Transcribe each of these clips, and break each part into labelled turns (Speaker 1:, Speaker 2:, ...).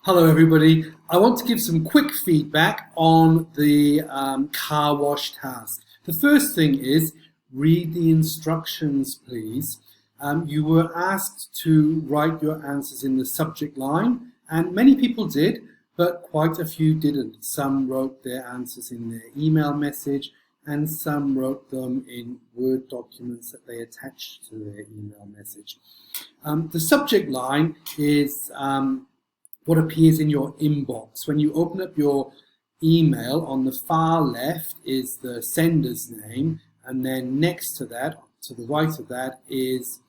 Speaker 1: Hello everybody. I want to give some quick feedback on the car wash task. The first thing is read the instructions please. You were asked to write your answers in the subject line and many people did, but quite a few didn't. Some wrote their answers in their email message and some wrote them in Word documents that they attached to their email message. The subject line is what appears in your inbox. When you open up your email, on the far left is the sender's name, and then next to that, to the right of that, is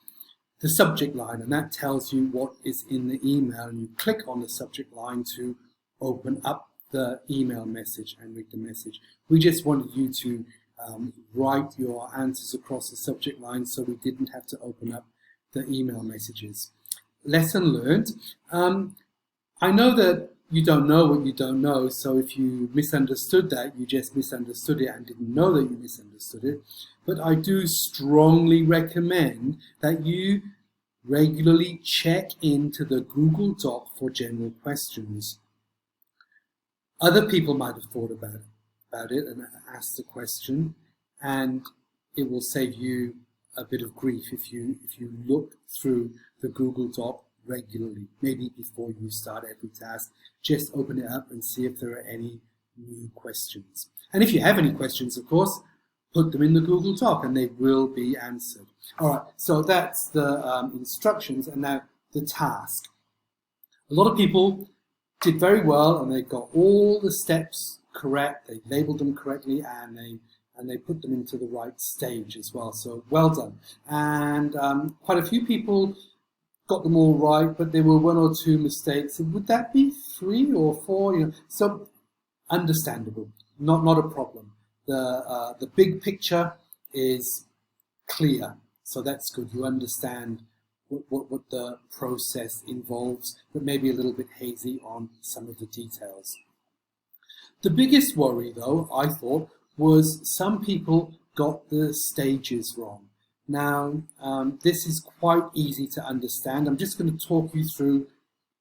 Speaker 1: the subject line, and that tells you what is in the email, and you click on the subject line to open up the email message and read the message. We just wanted you to write your answers across the subject line so we didn't have to open up the email messages. Lesson learned. I know that you don't know what you don't know, so if you misunderstood that, you just misunderstood it and didn't know that you misunderstood it. But I do strongly recommend that you regularly check into the Google Doc for general questions. Other people might have thought about it and asked the question, and it will save you a bit of grief if you look through the Google Doc regularly. Maybe before you start every task, just open it up and see if there are any new questions. And if you have any questions, of course, put them in the Google Doc and they will be answered. All right, so that's the instructions, and now the task. A lot of people did very well and they got all the steps correct, they labeled them correctly, and they put them into the right stage as well. So well done. And quite a few people got them all right, but there were one or two mistakes. Would that be 3 or 4? So understandable, not a problem. The big picture is clear, so that's good. You understand what the process involves, but maybe a little bit hazy on some of the details. The biggest worry, though, I thought, was some people got the stages wrong. Now, this is quite easy to understand. I'm just going to talk you through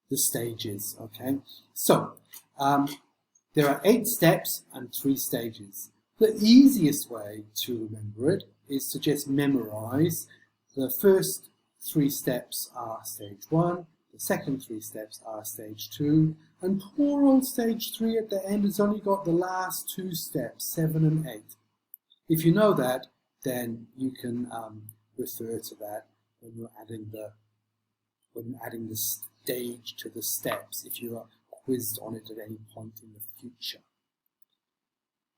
Speaker 1: the stages, okay? So, there are 8 steps and 3 stages. The easiest way to remember it is to just memorize the first 3 steps are stage 1, the second 3 steps are stage 2, and poor old stage 3 at the end has only got the last 2 steps, 7 and 8. If you know that, then you can refer to that when you're adding the stage to the steps, if you are quizzed on it at any point in the future.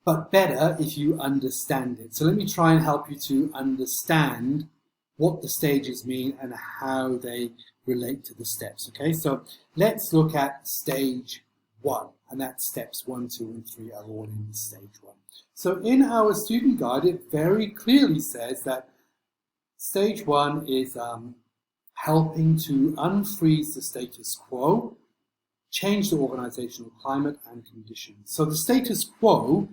Speaker 1: But better if you understand it. So let me try and help you to understand what the stages mean and how they relate to the steps. Okay, so let's look at stage 1, and that's steps 1, 2, and 3 are all in stage 1. So in our student guide, it very clearly says that stage 1 is helping to unfreeze the status quo, change the organizational climate and conditions. So the status quo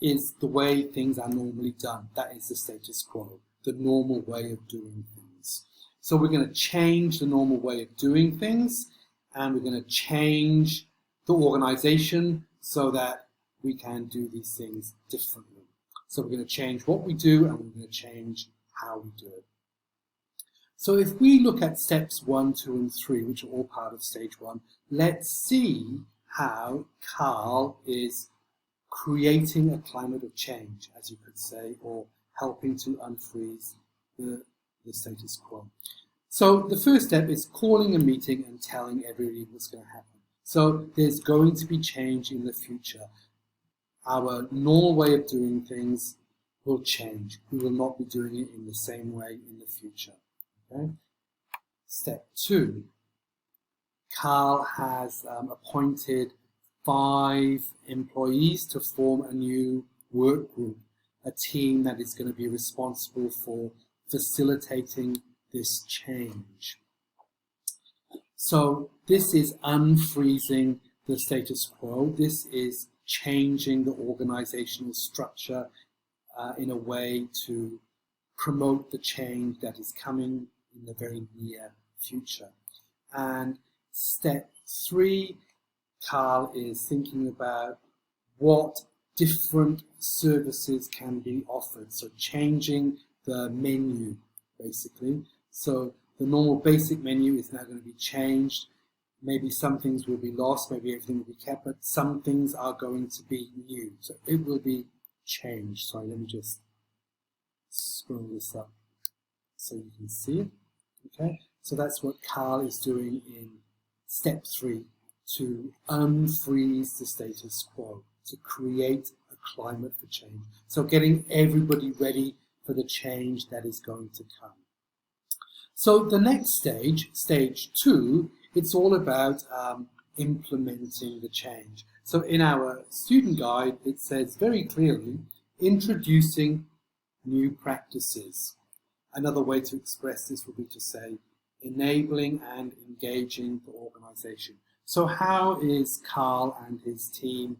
Speaker 1: is the way things are normally done. That is the status quo, the normal way of doing things. So we're going to change the normal way of doing things, and we're going to change the organization so that we can do these things differently. So we're going to change what we do, and we're going to change how we do it. So if we look at steps 1, 2, and 3, which are all part of stage 1, let's see how Carl is creating a climate of change, as you could say, or helping to unfreeze the status quo. So the first step is calling a meeting and telling everybody what's going to happen. So there's going to be change in the future. Our normal way of doing things will change. We will not be doing it in the same way in the future. Okay? Step 2. Carl has appointed 5 employees to form a new work group, a team that is going to be responsible for facilitating this change. So this is unfreezing the status quo. This is changing the organizational structure in a way to promote the change that is coming in the very near future. And step 3, Carl is thinking about what different services can be offered. So changing the menu, basically. So the normal basic menu is now going to be changed. Maybe some things will be lost, maybe everything will be kept, but some things are going to be new. So it will be changed. Sorry, let me just scroll this up so you can see it. Okay, so that's what Carl is doing in step 3, to unfreeze the status quo, to create a climate for change. So getting everybody ready for the change that is going to come. So the next stage, stage 2, it's all about implementing the change. So in our student guide, it says very clearly, introducing new practices. Another way to express this would be to say, enabling and engaging the organization. So how is Carl and his team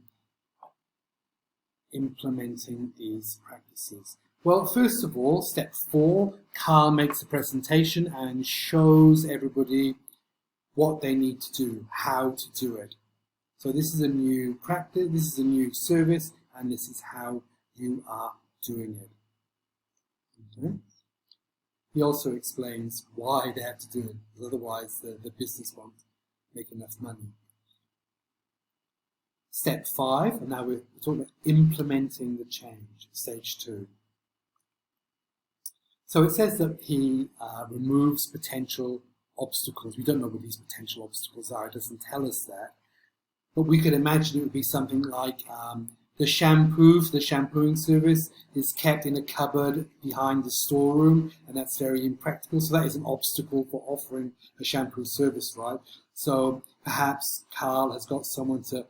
Speaker 1: implementing these practices? Well, first of all, step 4, Carl makes a presentation and shows everybody what they need to do, how to do it. So this is a new practice, this is a new service, and this is how you are doing it. Okay. He also explains why they have to do it, because otherwise the business won't make enough money. Step 5, and now we're talking about implementing the change, stage 2. So it says that he removes potential obstacles. We don't know what these potential obstacles are, it doesn't tell us that. But we could imagine it would be something like the shampooing service is kept in a cupboard behind the storeroom, and that's very impractical. So that is an obstacle for offering a shampoo service, right? So perhaps Carl has got someone to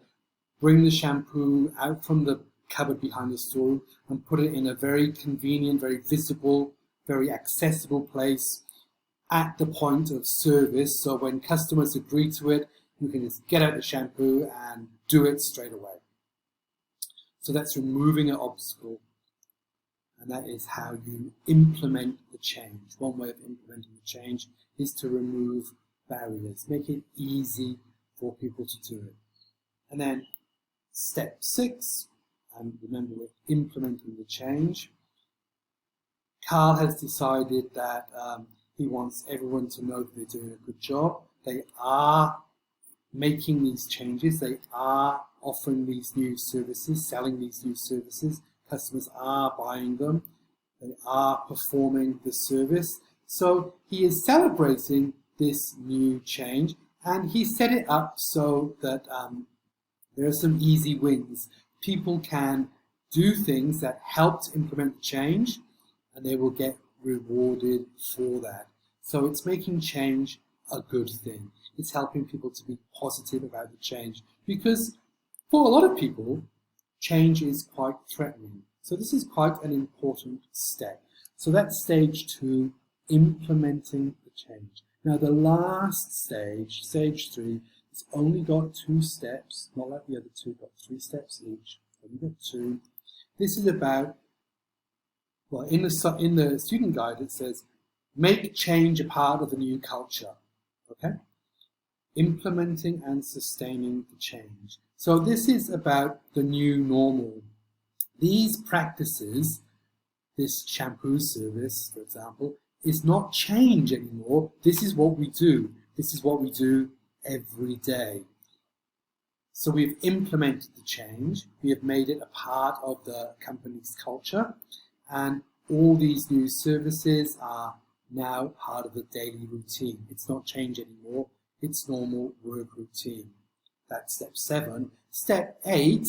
Speaker 1: bring the shampoo out from the cupboard behind the storeroom and put it in a very convenient, very visible, very accessible place at the point of service. So when customers agree to it, you can just get out the shampoo and do it straight away. So that's removing an obstacle, and that is how you implement the change. One way of implementing the change is to remove barriers, make it easy for people to do it. And then step 6, and remember we're implementing the change. Carl has decided that he wants everyone to know that they're doing a good job. They are making these changes, they are offering these new services, selling these new services, customers are buying them, they are performing the service. So he is celebrating this new change, and he set it up so that there are some easy wins. People can do things that help to implement the change, and they will get rewarded for that. So it's making change a good thing. It's helping people to be positive about the change, because for a lot of people, change is quite threatening. So this is quite an important step. So that's stage 2, implementing the change. Now the last stage, stage 3, it's only got 2 steps, not like the other 2, got 3 steps each. Only got 2. This is about, well, in the student guide it says, make change a part of the new culture. Okay? Implementing and sustaining the change. So this is about the new normal. These practices, this shampoo service, for example, is not change anymore. This is what we do. This is what we do every day. So we've implemented the change. We have made it a part of the company's culture, and all these new services are now part of the daily routine. It's not change anymore. It's normal work routine. That's step 7. Step 8,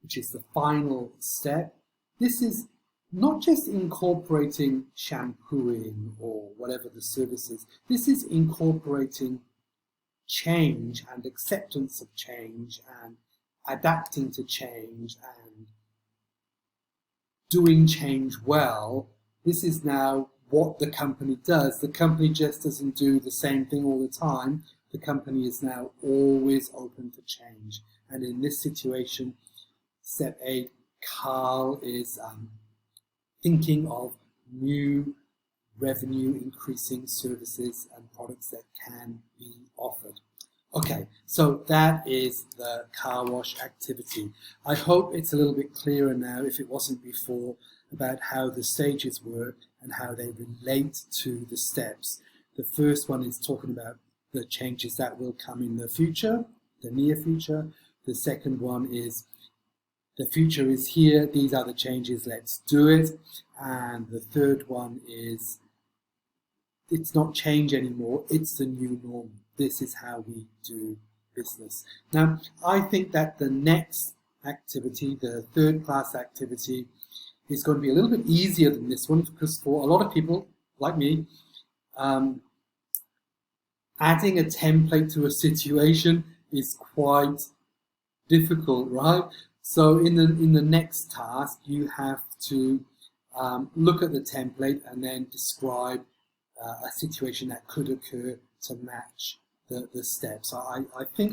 Speaker 1: which is the final step, this is not just incorporating shampooing or whatever the service is. This is incorporating change and acceptance of change and adapting to change and doing change well. This is now what the company does. The company just doesn't do the same thing all the time. The company is now always open to change. And in this situation, step 8, Carl is thinking of new revenue increasing services and products that can be offered. Okay. Okay, so that is the car wash activity. I hope it's a little bit clearer now, if it wasn't before, about how the stages work and how they relate to the steps. The first one is talking about the changes that will come in the future, the near future. The second one is the future is here, these are the changes, let's do it. And the third one is it's not change anymore, it's the new norm. This is how we do business. Now, I think that the next activity, the third class activity, is going to be a little bit easier than this one, because for a lot of people, like me, adding a template to a situation is quite difficult, right? So in the next task, you have to look at the template and then describe a situation that could occur to match the steps. I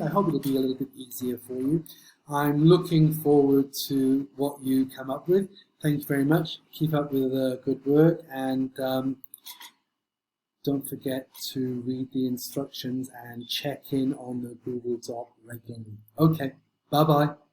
Speaker 1: hope it'll be a little bit easier for you. I'm looking forward to what you come up with. Thank you very much. Keep up with the good work, and don't forget to read the instructions and check in on the Google Doc regularly. Okay, bye-bye.